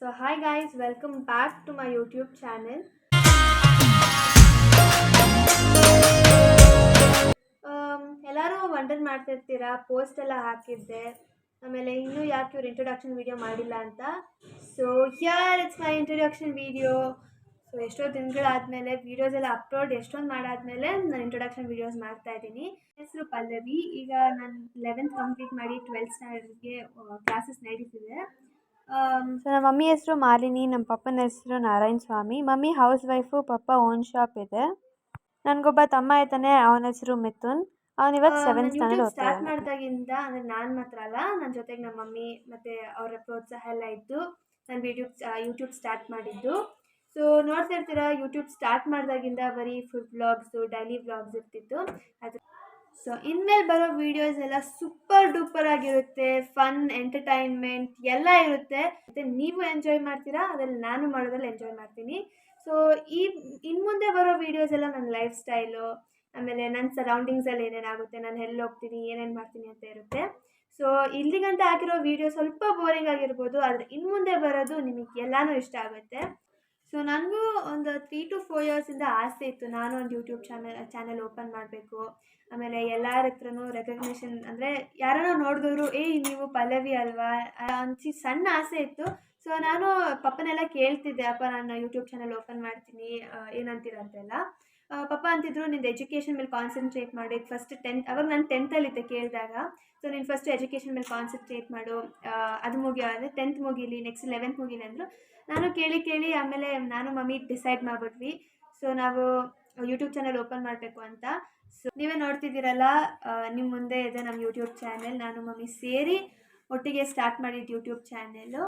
So hi guys, welcome back to my YouTube channel. ಎಲ್ಲರೂ wonder ಮಾಡ್ತಿರ್ತೀರಾ, post ಎಲ್ಲ ಹಾಕಿದ್ದೆ, ಆಮೇಲೆ ಇನ್ನೂ ಯಾಕೆ ಇವ್ರು ಇಂಟ್ರೊಡಕ್ಷನ್ ವಿಡಿಯೋ ಮಾಡಿಲ್ಲ ಅಂತ. So here it's my introduction video. So ಎಷ್ಟೋ ದಿನಗಳಾದಮೇಲೆ ವೀಡಿಯೋಸ್ ಎಲ್ಲ ಅಪ್ಲೋಡ್ ಎಷ್ಟೊಂದು ಮಾಡಾದ್ಮೇಲೆ ನಾನು ಇಂಟ್ರೊಡಕ್ಷನ್ ವೀಡಿಯೋಸ್ ಮಾಡ್ತಾ ಇದ್ದೀನಿ. ಹೆಸರು ಪಲ್ಲವಿ. ಈಗ ನಾನು 11th ಕಂಪ್ಲೀಟ್ ಮಾಡಿ 12th ಸ್ಟ್ಯಾಂಡರ್ಡ್ಗೆ ಕ್ಲಾಸಸ್ ನಡೀತಿದೆ. ಸೊ ನಮ್ಮ ಮಮ್ಮಿ ಹೆಸರು ಮಾಲಿನಿ, ನಮ್ಮ ಪಪ್ಪನ ಹೆಸರು ನಾರಾಯಣ ಸ್ವಾಮಿ. ಮಮ್ಮಿ ಹೌಸ್ ವೈಫು, ಪಪ್ಪ ಓನ್ ಶಾಪ್ ಇದೆ. ನನಗೊಬ್ಬ ತಮ್ಮ ಇದ್ದಾನೆ, ಅವನ ಹೆಸರು ಮಿಥುನ್. ಅವನು ಇವತ್ತು 7th ಸ್ಟ್ಯಾಂಡರ್ಡ್ ಸ್ಟಾರ್ಟ್ ಮಾಡಿದಾಗಿಂದ, ಅಂದರೆ ನಾನು ಮಾತ್ರ ಅಲ್ಲ, ನನ್ನ ಜೊತೆಗೆ ನಮ್ಮ ಮಮ್ಮಿ ಮತ್ತು ಅವರ ಪ್ರೋತ್ಸಾಹ ಎಲ್ಲ ಇದ್ದು ನಾನು ಯೂಟ್ಯೂಬ್ ಸ್ಟಾರ್ಟ್ ಮಾಡಿದ್ದು. ಸೊ ನೋಡ್ತಾ ಇರ್ತೀರಾ, ಯೂಟ್ಯೂಬ್ ಸ್ಟಾರ್ಟ್ ಮಾಡಿದಾಗಿಂದ ಬರೀ ಫುಡ್ ವ್ಲಾಗ್ಸು, ಡೈಲಿ ವ್ಲಾಗ್ಸ್ ಇರ್ತಿತ್ತು. ಅದು ಸೊ ಇನ್ಮೇಲೆ ಬರೋ ವೀಡಿಯೋಸ್ ಎಲ್ಲ ಸೂಪರ್ ಡೂಪರ್ ಆಗಿರುತ್ತೆ. ಫನ್, ಎಂಟರ್ಟೈನ್ಮೆಂಟ್ ಎಲ್ಲ ಇರುತ್ತೆ. ಮತ್ತು ನೀವು ಎಂಜಾಯ್ ಮಾಡ್ತೀರಾ, ಅದ್ರಲ್ಲಿ ನಾನು ಮಾಡೋದ್ರಲ್ಲಿ ಎಂಜಾಯ್ ಮಾಡ್ತೀನಿ. ಸೊ ಇನ್ನು ಮುಂದೆ ಬರೋ ವೀಡಿಯೋಸ್ ಎಲ್ಲ ನನ್ನ ಲೈಫ್ ಸ್ಟೈಲು, ಆಮೇಲೆ ನನ್ನ ಸರೌಂಡಿಂಗ್ಸಲ್ಲಿ ಏನೇನಾಗುತ್ತೆ, ನಾನು ಎಲ್ಲಿ ಹೋಗ್ತೀನಿ, ಏನೇನು ಮಾಡ್ತೀನಿ ಅಂತ ಇರುತ್ತೆ. ಸೊ ಇಲ್ಲಿಗಂಟ ಹಾಕಿರೋ ವೀಡಿಯೋ ಸ್ವಲ್ಪ ಬೋರಿಂಗ್ ಆಗಿರ್ಬೋದು, ಆದರೆ ಇನ್ನು ಮುಂದೆ ಬರೋದು ನಿಮಗೆ ಎಲ್ಲನೂ ಇಷ್ಟ ಆಗುತ್ತೆ. ಸೊ ನನಗೂ ಒಂದು 3 to 4 ಇಯರ್ಸಿಂದ ಆಸೆ ಇತ್ತು, ನಾನು ಒಂದು ಯೂಟ್ಯೂಬ್ ಚಾನಲ್ ಓಪನ್ ಮಾಡಬೇಕು. ಆಮೇಲೆ ಎಲ್ಲರ ಹತ್ರನೂ ರೆಕಗ್ನಿಷನ್, ಅಂದರೆ ಯಾರನ್ನೋ ನೋಡಿದವರು ನೀವು ಪಲ್ಲವಿ ಅಲ್ವಾ ಅಂಚಿ ಸಣ್ಣ ಆಸೆ ಇತ್ತು. ಸೊ ನಾನು ಪಪ್ಪನೆಲ್ಲ ಕೇಳ್ತಿದ್ದೆ, ಅಪ್ಪ ನಾನು ಯೂಟ್ಯೂಬ್ ಚಾನಲ್ ಓಪನ್ ಮಾಡ್ತೀನಿ, ಏನಂತೀರ ಅಂತೆಲ್ಲ. ಪಪ್ಪ ಅಂತಿದ್ರು, ನಿಂದು ಎಜುಕೇಷನ್ ಮೇಲೆ ಕಾನ್ಸಂಟ್ರೇಟ್ ಮಾಡಿ, ಫಸ್ಟ್ 10th, ಅವಾಗ ನಾನು 10th ಕೇಳಿದಾಗ. ಸೊ ನೀನು ಫಸ್ಟ್ ಎಜುಕೇಷನ್ ಮೇಲೆ ಕಾನ್ಸಂಟ್ರೇಟ್ ಮಾಡು, ಅದು ಅಂದರೆ 10th ಮುಗೀಲಿ, ನೆಕ್ಸ್ಟ್ 11th ಮುಗೀಲಿ ಅಂದರು. ನಾನು ಕೇಳಿ ಆಮೇಲೆ ನಾನು ಮಮ್ಮಿ ಡಿಸೈಡ್ ಮಾಡಿಬಿಟ್ವಿ. ಸೊ ನಾವು ಯೂಟ್ಯೂಬ್ ಚಾನಲ್ ಓಪನ್ ಮಾಡಬೇಕು ಅಂತ. ಸೊ ನೀವೇ ನೋಡ್ತಿದ್ದೀರಲ್ಲ, ನಿಮ್ಮ ಮುಂದೆ ಇದೆ ನಮ್ಮ ಯೂಟ್ಯೂಬ್ ಚಾನೆಲ್. ನಾನು ಮಮ್ಮಿ ಸೇರಿ ಒಟ್ಟಿಗೆ ಸ್ಟಾರ್ಟ್ ಮಾಡಿದ್ದು ಯೂಟ್ಯೂಬ್ ಚಾನೆಲ್ಲು.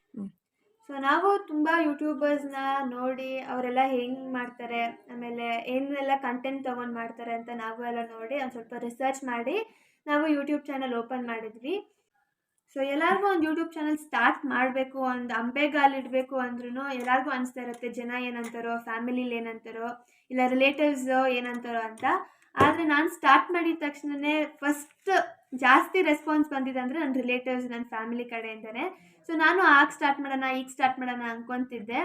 ಸೊ ನಾವು ತುಂಬ ಯೂಟ್ಯೂಬರ್ಸ್ನ ನೋಡಿ ಅವರೆಲ್ಲ ಹೆಂಗೆ ಮಾಡ್ತಾರೆ, ಆಮೇಲೆ ಏನೆಲ್ಲ ಕಂಟೆಂಟ್ ತೊಗೊಂಡು ಮಾಡ್ತಾರೆ ಅಂತ ನಾವು ಎಲ್ಲ ನೋಡಿ ಒಂದು ಸ್ವಲ್ಪ ರಿಸರ್ಚ್ ಮಾಡಿ ನಾವು ಯೂಟ್ಯೂಬ್ ಚಾನಲ್ ಓಪನ್ ಮಾಡಿದ್ವಿ. ಸೊ ಎಲ್ಲರಿಗೂ ಒಂದು ಯೂಟ್ಯೂಬ್ ಚಾನಲ್ ಸ್ಟಾರ್ಟ್ ಮಾಡಬೇಕು, ಒಂದು ಅಂಬೆಗಾಲಿಡಬೇಕು ಅಂದ್ರೂ ಎಲ್ಲರಿಗೂ ಅನಿಸ್ತಾ ಇರುತ್ತೆ, ಜನ ಏನಂತಾರೋ, ಫ್ಯಾಮಿಲಿಲಿ ಏನಂತಾರೋ, ಇಲ್ಲ ರಿಲೇಟಿವ್ಸ್ ಏನಂತಾರೋ ಅಂತ. ಆದರೆ ನಾನು ಸ್ಟಾರ್ಟ್ ಮಾಡಿದ ತಕ್ಷಣವೇ ಫಸ್ಟ್ ಜಾಸ್ತಿ ರೆಸ್ಪಾನ್ಸ್ ಬಂದಿದೆ ಅಂದರೆ ನನ್ನ ರಿಲೇಟಿವ್ಸ್, ನನ್ನ ಫ್ಯಾಮಿಲಿ ಕಡೆಯಿಂದನೇ. ಸೊ ನಾನು ಈಗ ಸ್ಟಾರ್ಟ್ ಮಾಡೋಣ ಅಂದ್ಕೊತಿದ್ದೆ.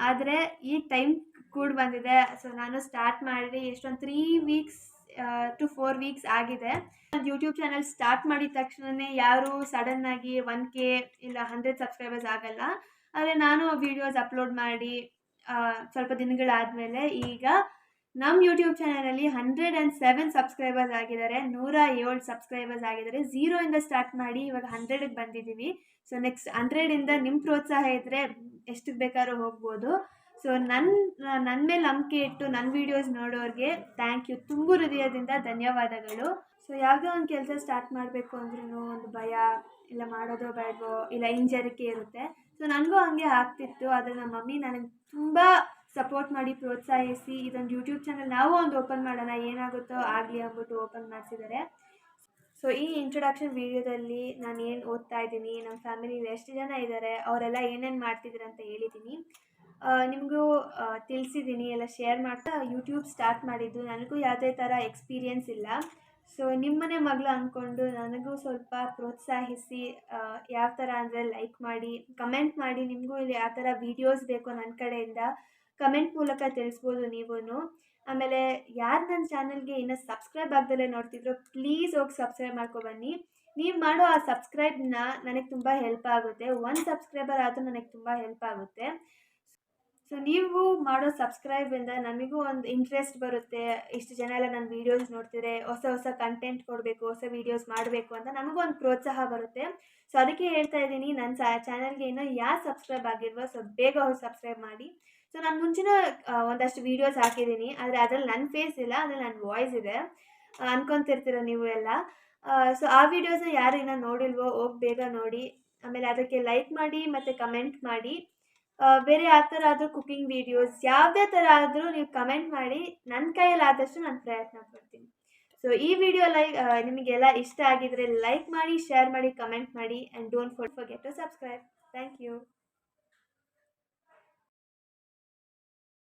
ಆದರೆ ಈಗ ಟೈಮ್ ಕೂಡ ಬಂದಿದೆ. ಸೊ ನಾನು ಸ್ಟಾರ್ಟ್ ಮಾಡಿ ಎಷ್ಟೊಂದು 3 weeks to 4 weeks ಆಗಿದೆ. ಯೂಟ್ಯೂಬ್ ಚಾನಲ್ ಸ್ಟಾರ್ಟ್ ಮಾಡಿದ ತಕ್ಷಣವೇ ಯಾರು ಸಡನ್ನಾಗಿ 1K ಇಲ್ಲ 100 ಸಬ್ಸ್ಕ್ರೈಬರ್ಸ್ ಆಗಲ್ಲ. ಆದರೆ ನಾನು ವೀಡಿಯೋಸ್ ಅಪ್ಲೋಡ್ ಮಾಡಿ ಸ್ವಲ್ಪ ದಿನಗಳಾದಮೇಲೆ ಈಗ ನಮ್ಮ ಯೂಟ್ಯೂಬ್ ಚಾನಲಲ್ಲಿ 107 ಸಬ್ಸ್ಕ್ರೈಬರ್ಸ್ ಆಗಿದ್ದಾರೆ, 107 ಸಬ್ಸ್ಕ್ರೈಬರ್ಸ್ ಆಗಿದ್ದಾರೆ. 0ಇಂದ ಸ್ಟಾರ್ಟ್ ಮಾಡಿ ಇವಾಗ 100ಗೆ ಬಂದಿದ್ದೀವಿ. ಸೊ ನೆಕ್ಸ್ಟ್ 100ಇಂದ ನಿಮ್ಮ ಪ್ರೋತ್ಸಾಹ ಇದ್ದರೆ ಎಷ್ಟಕ್ಕೆ ಬೇಕಾದ್ರೂ ಹೋಗ್ಬೋದು. ಸೊ ನನ್ನ ಮೇಲೆ ನಂಬಿಕೆ ಇಟ್ಟು ನನ್ನ ವೀಡಿಯೋಸ್ ನೋಡೋರಿಗೆ ಥ್ಯಾಂಕ್ ಯು, ತುಂಬ ಹೃದಯದಿಂದ ಧನ್ಯವಾದಗಳು. ಸೊ ಯಾವುದೋ ಒಂದು ಕೆಲಸ ಸ್ಟಾರ್ಟ್ ಮಾಡಬೇಕು ಅಂದ್ರೂ ಒಂದು ಭಯ, ಇಲ್ಲ ಮಾಡೋದೋ ಬೇಡವೋ, ಇಲ್ಲ ಹಿಂಜರಿಕೆ ಇರುತ್ತೆ. ಸೊ ನನಗೂ ಹಾಗೆ ಆಗ್ತಿತ್ತು. ಆದರೆ ನಮ್ಮ ಮಮ್ಮಿ ನನಗೆ ತುಂಬ ಸಪೋರ್ಟ್ ಮಾಡಿ ಪ್ರೋತ್ಸಾಹಿಸಿ ಇದೊಂದು ಯೂಟ್ಯೂಬ್ ಚಾನಲ್ ನಾವು ಒಂದು ಓಪನ್ ಮಾಡೋಣ, ಏನಾಗುತ್ತೋ ಆಗಲಿ ಅಂದ್ಬಿಟ್ಟು ಓಪನ್ ಮಾಡಿಸಿದ್ದಾರೆ. ಸೊ ಈ ಇಂಟ್ರೊಡಕ್ಷನ್ ವೀಡಿಯೋದಲ್ಲಿ ನಾನು ಏನು ಓದ್ತಾ ಇದ್ದೀನಿ, ನಮ್ಮ ಫ್ಯಾಮಿಲಿಲಿ ಎಷ್ಟು ಜನ ಇದ್ದಾರೆ, ಅವರೆಲ್ಲ ಏನೇನು ಮಾಡ್ತಿದ್ದಾರೆ ಅಂತ ಹೇಳಿದ್ದೀನಿ. ನಿಮಗೂ ತಿಳಿಸಿದ್ದೀನಿ, ಎಲ್ಲ ಶೇರ್ ಮಾಡ್ತಾ ಯೂಟ್ಯೂಬ್ ಸ್ಟಾರ್ಟ್ ಮಾಡಿದ್ದು. ನನಗೂ ಯಾವುದೇ ಥರ ಎಕ್ಸ್ಪೀರಿಯೆನ್ಸ್ ಇಲ್ಲ. ಸೊ ನಿಮ್ಮನೆ ಮಗಳು ಅಂದ್ಕೊಂಡು ನನಗೂ ಸ್ವಲ್ಪ ಪ್ರೋತ್ಸಾಹಿಸಿ, ಯಾವ ಥರ ಅಂದರೆ ಲೈಕ್ ಮಾಡಿ, ಕಮೆಂಟ್ ಮಾಡಿ, ನಿಮಗೂ ಇಲ್ಲಿ ಯಾವ ಥರ ವೀಡಿಯೋಸ್ ಬೇಕೋ ನನ್ನ ಕಡೆಯಿಂದ ಕಮೆಂಟ್ ಮೂಲಕ ತಿಳಿಸ್ಬೋದು ನೀವೂ. ಆಮೇಲೆ ಯಾರು ನನ್ನ ಚಾನಲ್ಗೆ ಇನ್ನೂ ಸಬ್ಸ್ಕ್ರೈಬ್ ಆಗದಲ್ಲೇ ನೋಡ್ತಿದ್ರು, ಪ್ಲೀಸ್ ಹೋಗಿ ಸಬ್ಸ್ಕ್ರೈಬ್ ಮಾಡ್ಕೊಬನ್ನಿ. ನೀವು ಮಾಡೋ ಆ ಸಬ್ಸ್ಕ್ರೈಬ್ನ ನನಗೆ ತುಂಬ ಹೆಲ್ಪ್ ಆಗುತ್ತೆ. 1 ಸಬ್ಸ್ಕ್ರೈಬರ್ ಆದರೂ ನನಗೆ ತುಂಬ ಹೆಲ್ಪ್ ಆಗುತ್ತೆ. ಸೊ ನೀವು ಮಾಡೋ ಸಬ್ಸ್ಕ್ರೈಬಿಂದ ನಮಗೂ ಒಂದು ಇಂಟ್ರೆಸ್ಟ್ ಬರುತ್ತೆ, ಇಷ್ಟು ಜನ ಎಲ್ಲ ನನ್ನ ವೀಡಿಯೋಸ್ ನೋಡ್ತಿದ್ರೆ, ಹೊಸ ಕಂಟೆಂಟ್ ಕೊಡಬೇಕು, ಹೊಸ ವೀಡಿಯೋಸ್ ಮಾಡಬೇಕು ಅಂತ ನಮಗೂ ಒಂದು ಪ್ರೋತ್ಸಾಹ ಬರುತ್ತೆ. ಸೊ ಅದಕ್ಕೆ ಹೇಳ್ತಾ ಇದ್ದೀನಿ, ನನ್ನ ಚಾನಲ್ಗೆ ಇನ್ನೂ ಯಾರು ಸಬ್ಸ್ಕ್ರೈಬ್ ಆಗಿಲ್ವೋ ಸೊ ಬೇಗ ಹೋಗಿ ಸಬ್ಸ್ಕ್ರೈಬ್ ಮಾಡಿ. ಸೊ ನಾನು ಮುಂಚಿನ ಒಂದಷ್ಟು ವೀಡಿಯೋಸ್ ಹಾಕಿದ್ದೀನಿ, ಆದರೆ ಅದರಲ್ಲಿ ನನ್ನ ಫೇಸ್ ಇಲ್ಲ, ಅದರಲ್ಲಿ ನನ್ನ ವಾಯ್ಸ್ ಇದೆ ಅನ್ಕೊತಿರ್ತೀರ ನೀವು ಎಲ್ಲ. ಸೊ ಆ ವೀಡಿಯೋಸ್ನ ಯಾರು ಇನ್ನೂ ನೋಡಿಲ್ವೋ ಹೋಗಿ ಬೇಗ ನೋಡಿ. ಆಮೇಲೆ ಅದಕ್ಕೆ ಲೈಕ್ ಮಾಡಿ ಮತ್ತು ಕಮೆಂಟ್ ಮಾಡಿ. ಬೇರೆ ಯಾವ ಥರ ಆದರೂ ಕುಕ್ಕಿಂಗ್ ವೀಡಿಯೋಸ್ ಯಾವುದೇ ಥರ ಆದರೂ ನೀವು ಕಮೆಂಟ್ ಮಾಡಿ, ನನ್ನ ಕೈಯಲ್ಲಿ ಆದಷ್ಟು ನಾನು ಪ್ರಯತ್ನ ಪಡ್ತೀನಿ. ಸೊ ಈ ವಿಡಿಯೋ ನಿಮಗೆಲ್ಲ ಇಷ್ಟ ಆಗಿದರೆ ಲೈಕ್ ಮಾಡಿ, ಶೇರ್ ಮಾಡಿ, ಕಮೆಂಟ್ ಮಾಡಿ, and don't forget to subscribe. Thank you.